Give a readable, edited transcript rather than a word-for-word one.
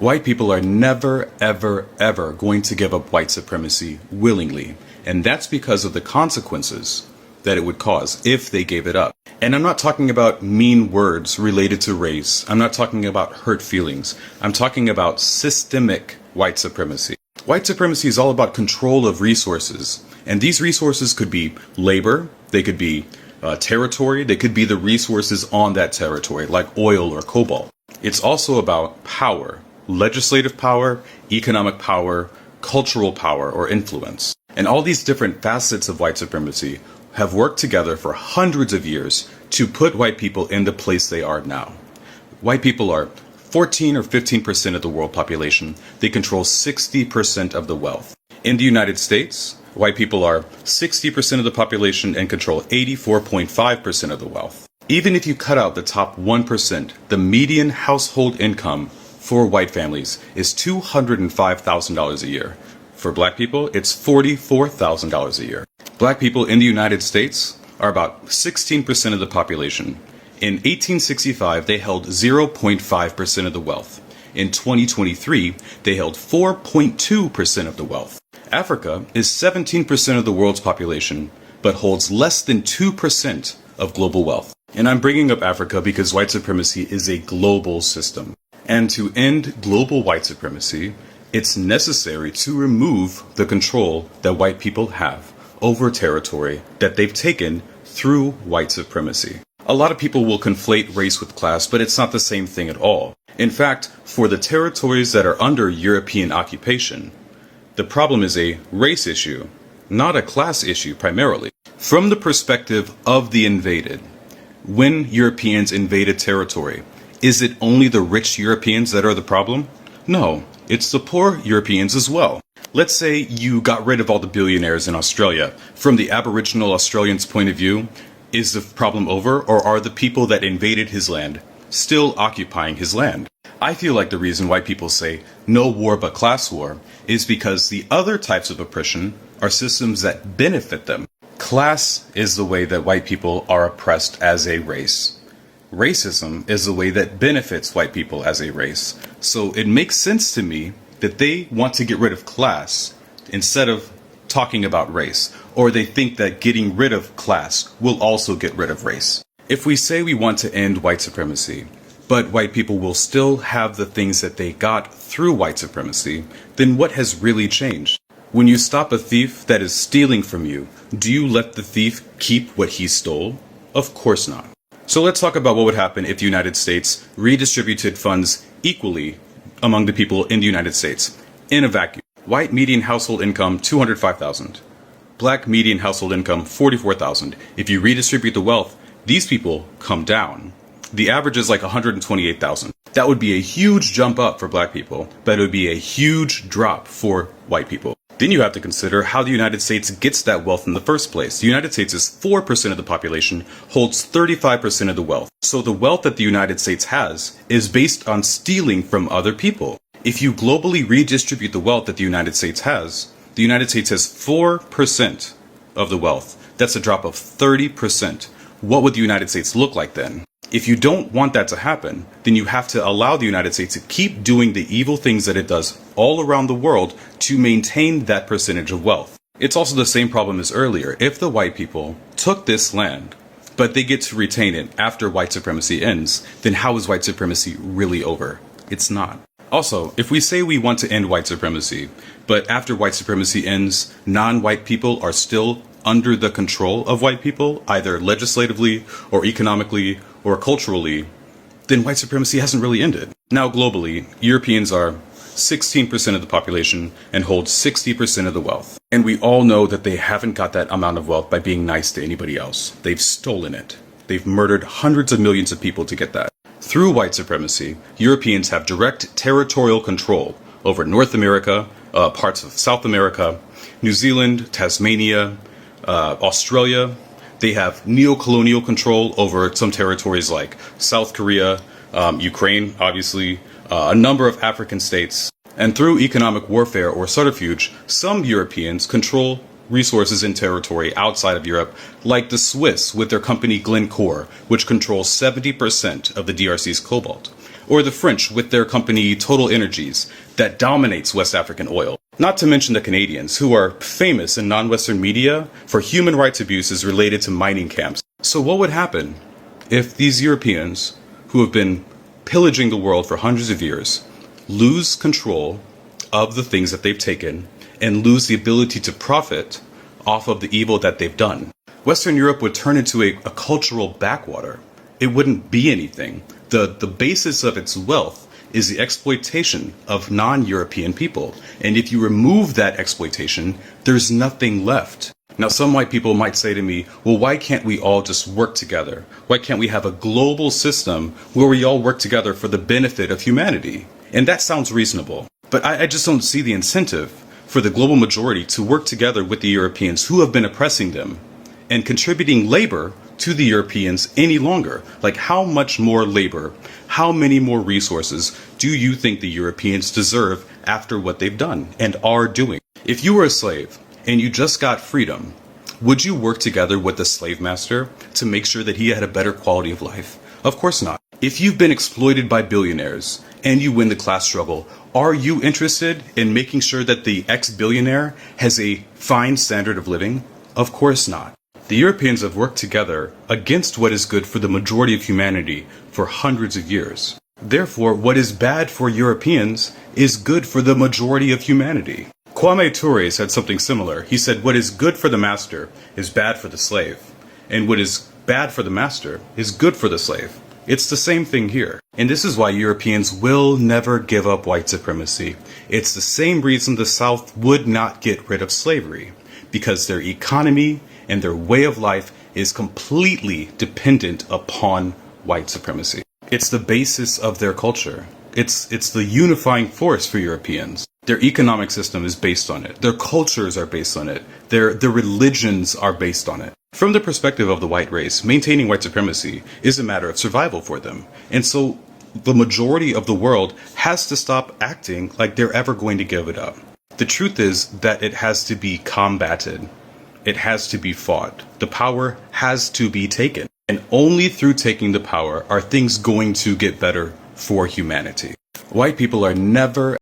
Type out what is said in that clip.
White people are never, ever, ever going to give up white supremacy willingly. And that's because of the consequences that it would cause if they gave it up. And I'm not talking about mean words related to race. I'm not talking about hurt feelings. I'm talking about systemic white supremacy. White supremacy is all about control of resources. And these resources could be labor, they could be territory, they could be the resources on that territory, like oil or cobalt. It's also about power, legislative power, economic power, cultural power, or influence. And all these different facets of white supremacy have worked together for hundreds of years to put white people in the place they are now. White people are 14 or 15% of the world population. They control 60% of the wealth. In the United States, white people are 60% of the population and control 84.5% of the wealth. Even if you cut out the top 1%, the median household income for white families is $205,000 a year. For black people, it's $44,000 a year. Black people in the United States are about 16% of the population. In 1865, they held 0.5% of the wealth. In 2023, they held 4.2% of the wealth. Africa is 17% of the world's population, but holds less than 2% of global wealth. And I'm bringing up Africa because white supremacy is a global system. And to end global white supremacy, it's necessary to remove the control that white people have over territory that they've taken through white supremacy. A lot of people will conflate race with class, but it's not the same thing at all. In fact, for the territories that are under European occupation, the problem is a race issue, not a class issue primarily. From the perspective of the invaded, when Europeans invaded territory, is it only the rich Europeans that are the problem? No, it's the poor Europeans as well. Let's say you got rid of all the billionaires in Australia. From the Aboriginal Australians' point of view, is the problem over, or are the people that invaded his land still occupying his land? I feel like the reason why people say no war but class war is because the other types of oppression are systems that benefit them. Class is the way that white people are oppressed as a race. Racism is the way that benefits white people as a race. So it makes sense to me that they want to get rid of class instead of talking about race, or they think that getting rid of class will also get rid of race. If we say we want to end white supremacy, but white people will still have the things that they got through white supremacy, then what has really changed? When you stop a thief that is stealing from you, do you let the thief keep what he stole? Of course not. So let's talk about what would happen if the United States redistributed funds equally among the people in the United States in a vacuum. White median household income, $205,000. Black median household income, $44,000. If you redistribute the wealth, these people come down. The average is like $128,000. That would be a huge jump up for black people, but it would be a huge drop for white people. Then you have to consider how the United States gets that wealth in the first place. The United States is 4% of the population, holds 35% of the wealth. So the wealth that the United States has is based on stealing from other people. If you globally redistribute the wealth that the United States has 4% of the wealth. That's a drop of 30%. What would the United States look like then? If you don't want that to happen, then you have to allow the United States to keep doing the evil things that it does all around the world to maintain that percentage of wealth. It's also the same problem as earlier. If the white people took this land, but they get to retain it after white supremacy ends, then how is white supremacy really over? It's not. Also, if we say we want to end white supremacy, but after white supremacy ends, non-white people are still under the control of white people, either legislatively or economically or culturally, then white supremacy hasn't really ended. Now globally, Europeans are 16% of the population and hold 60% of the wealth. And we all know that they haven't got that amount of wealth by being nice to anybody else. They've stolen it. They've murdered hundreds of millions of people to get that. Through white supremacy, Europeans have direct territorial control over North America, parts of South America, New Zealand, Tasmania, Australia. They have neo-colonial control over some territories like South Korea, Ukraine, obviously, a number of African states. And through economic warfare or subterfuge, some Europeans control resources and territory outside of Europe, like the Swiss with their company Glencore, which controls 70% of the DRC's cobalt. or the French with their company Total Energies that dominates West African oil. Not to mention the Canadians, who are famous in non-Western media for human rights abuses related to mining camps. So what would happen if these Europeans, who have been pillaging the world for hundreds of years, lose control of the things that they've taken and lose the ability to profit off of the evil that they've done? Western Europe would turn into a cultural backwater. It wouldn't be anything. The basis of its wealth is the exploitation of non-European people. And if you remove that exploitation, there's nothing left. Now, some white people might say to me, well, why can't we all just work together? Why can't we have a global system where we all work together for the benefit of humanity? And that sounds reasonable. But I just don't see the incentive for the global majority to work together with the Europeans who have been oppressing them and contributing labor to the Europeans any longer. Like, how much more labor, how many more resources do you think the Europeans deserve after what they've done and are doing? If you were a slave and you just got freedom, would you work together with the slave master to make sure that he had a better quality of life? Of course not. If you've been exploited by billionaires and you win the class struggle, are you interested in making sure that the ex-billionaire has a fine standard of living? Of course not. The Europeans have worked together against what is good for the majority of humanity for hundreds of years. Therefore, what is bad for Europeans is good for the majority of humanity. Kwame Ture said something similar. He said, what is good for the master is bad for the slave, and what is bad for the master is good for the slave. It's the same thing here. And this is why Europeans will never give up white supremacy. It's the same reason the South would not get rid of slavery, because their economy and their way of life is completely dependent upon white supremacy. It's the basis of their culture. It's the unifying force for Europeans. Their economic system is based on it. Their cultures are based on it. Their religions are based on it. From the perspective of the white race, maintaining white supremacy is a matter of survival for them. And so the majority of the world has to stop acting like they're ever going to give it up. The truth is that it has to be combated. It has to be fought. The power has to be taken. And only through taking the power are things going to get better for humanity. White people are never